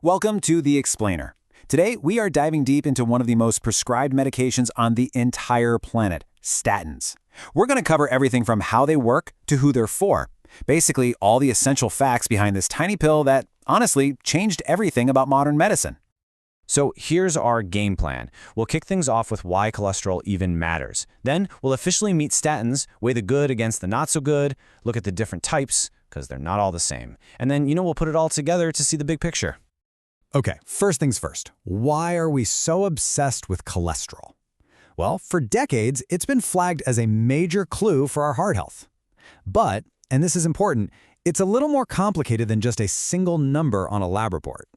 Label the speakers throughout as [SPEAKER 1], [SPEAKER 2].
[SPEAKER 1] Welcome to The Explainer. Today, we are diving deep into one of the most prescribed medications on the entire planet, statins. We're going to cover everything from how they work to who they're for. Basically, all the essential facts behind this tiny pill that, honestly, changed everything about modern medicine.
[SPEAKER 2] So here's our game plan. We'll kick things off with why cholesterol even matters. Then we'll officially meet statins, weigh the good against the not so good, look at the different types, because they're not all the same. And then, we'll put it all together to see the big picture.
[SPEAKER 3] Okay, first things first. Why are we so obsessed with cholesterol? Well, for decades, it's been flagged as a major clue for our heart health. But, and this is important, it's a little more complicated than just a single number on a lab report.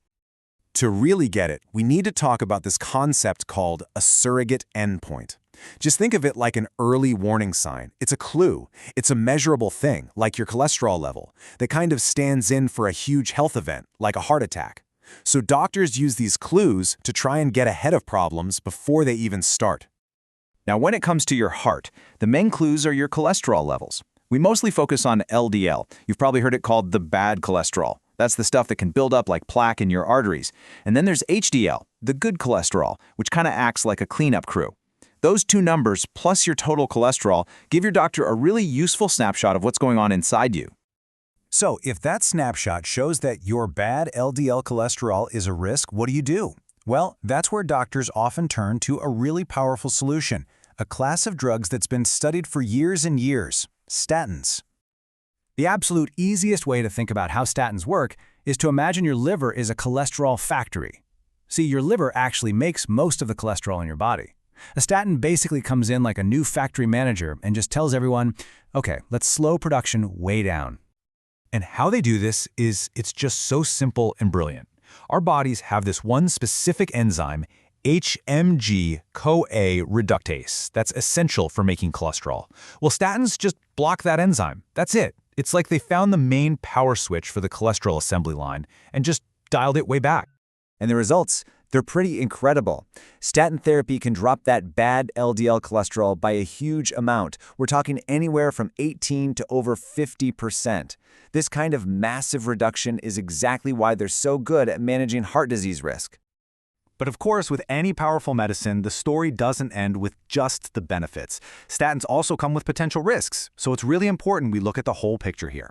[SPEAKER 4] To really get it, we need to talk about this concept called a surrogate endpoint. Just think of it like an early warning sign. It's a clue. It's a measurable thing, like your cholesterol level, that kind of stands in for a huge health event, like a heart attack. So doctors use these clues to try and get ahead of problems before they even start.
[SPEAKER 5] Now, when it comes to your heart, the main clues are your cholesterol levels. We mostly focus on LDL. You've probably heard it called the bad cholesterol. That's the stuff that can build up like plaque in your arteries. And then there's HDL, the good cholesterol, which kind of acts like a cleanup crew. Those two numbers, plus your total cholesterol, give your doctor a really useful snapshot of what's going on inside you.
[SPEAKER 1] So, if that snapshot shows that your bad LDL cholesterol is a risk, what do? Well, that's where doctors often turn to a really powerful solution, a class of drugs that's been studied for years and years, statins. The absolute easiest way to think about how statins work is to imagine your liver is a cholesterol factory. See, your liver actually makes most of the cholesterol in your body. A statin basically comes in like a new factory manager and just tells everyone, okay, let's slow production way down.
[SPEAKER 3] And how they do this is it's just so simple and brilliant. Our bodies have this one specific enzyme, HMG-CoA reductase, that's essential for making cholesterol. Well, statins just block that enzyme. That's it. It's like they found the main power switch for the cholesterol assembly line and just dialed it way back.
[SPEAKER 6] And the results, they're pretty incredible. Statin therapy can drop that bad LDL cholesterol by a huge amount. We're talking anywhere from 18 to over 50%. This kind of massive reduction is exactly why they're so good at managing heart disease risk.
[SPEAKER 1] But of course, with any powerful medicine, the story doesn't end with just the benefits. Statins also come with potential risks, so it's really important we look at the whole picture here.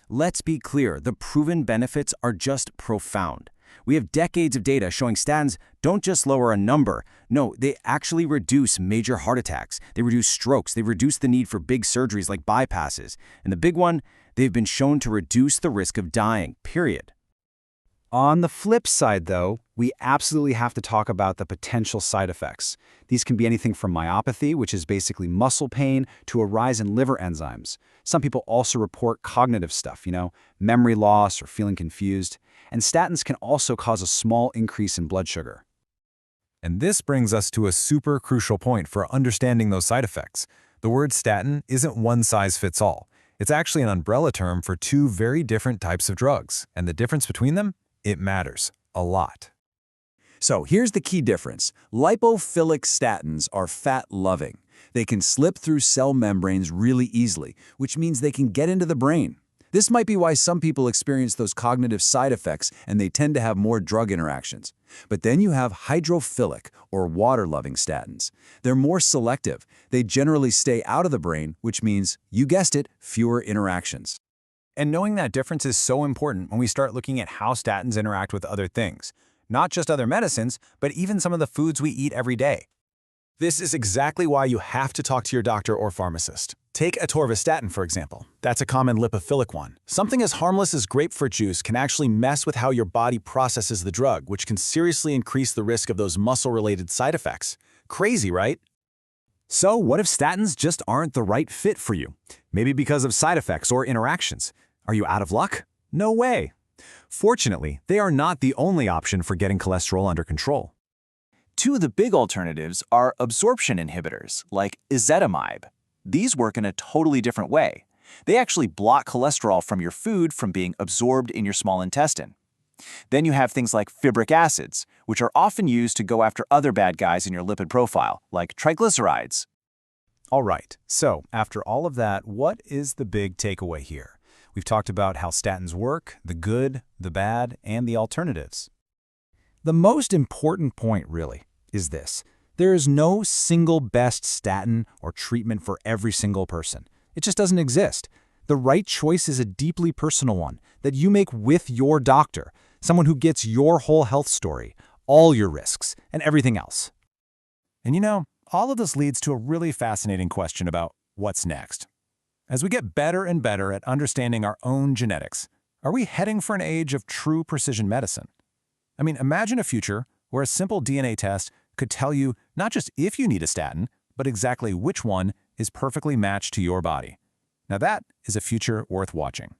[SPEAKER 1] Let's be clear, the proven benefits are just profound. We have decades of data showing statins don't just lower a number. No, they actually reduce major heart attacks. They reduce strokes. They reduce the need for big surgeries like bypasses. And the big one, they've been shown to reduce the risk of dying, period.
[SPEAKER 3] On the flip side, though, we absolutely have to talk about the potential side effects. These can be anything from myopathy, which is basically muscle pain, to a rise in liver enzymes. Some people also report cognitive stuff, memory loss or feeling confused. And statins can also cause a small increase in blood sugar.
[SPEAKER 4] And this brings us to a super crucial point for understanding those side effects. The word statin isn't one size fits all. It's actually an umbrella term for two very different types of drugs. And the difference between them? It matters a lot.
[SPEAKER 7] So here's the key difference. Lipophilic statins are fat-loving. They can slip through cell membranes really easily, which means they can get into the brain. This might be why some people experience those cognitive side effects and they tend to have more drug interactions. But then you have hydrophilic, or water-loving statins. They're more selective. They generally stay out of the brain, which means, you guessed it, fewer interactions.
[SPEAKER 1] And knowing that difference is so important when we start looking at how statins interact with other things. Not just other medicines, but even some of the foods we eat every day. This is exactly why you have to talk to your doctor or pharmacist. Take atorvastatin, for example. That's a common lipophilic one. Something as harmless as grapefruit juice can actually mess with how your body processes the drug, which can seriously increase the risk of those muscle-related side effects. Crazy, right? So what if statins just aren't the right fit for you? Maybe because of side effects or interactions. Are you out of luck? No way. Fortunately, they are not the only option for getting cholesterol under control.
[SPEAKER 5] Two of the big alternatives are absorption inhibitors, like ezetimibe. These work in a totally different way. They actually block cholesterol from your food from being absorbed in your small intestine. Then you have things like fibric acids, which are often used to go after other bad guys in your lipid profile, like triglycerides.
[SPEAKER 1] All right, so after all of that, what is the big takeaway here? We've talked about how statins work, the good, the bad, and the alternatives.
[SPEAKER 3] The most important point, really, is this. There is no single best statin or treatment for every single person. It just doesn't exist. The right choice is a deeply personal one that you make with your doctor, someone who gets your whole health story, all your risks, and everything else.
[SPEAKER 4] And you know, all of this leads to a really fascinating question about what's next. As we get better and better at understanding our own genetics, are we heading for an age of true precision medicine? I mean, imagine a future where a simple DNA test could tell you not just if you need a statin, but exactly which one is perfectly matched to your body. Now that is a future worth watching.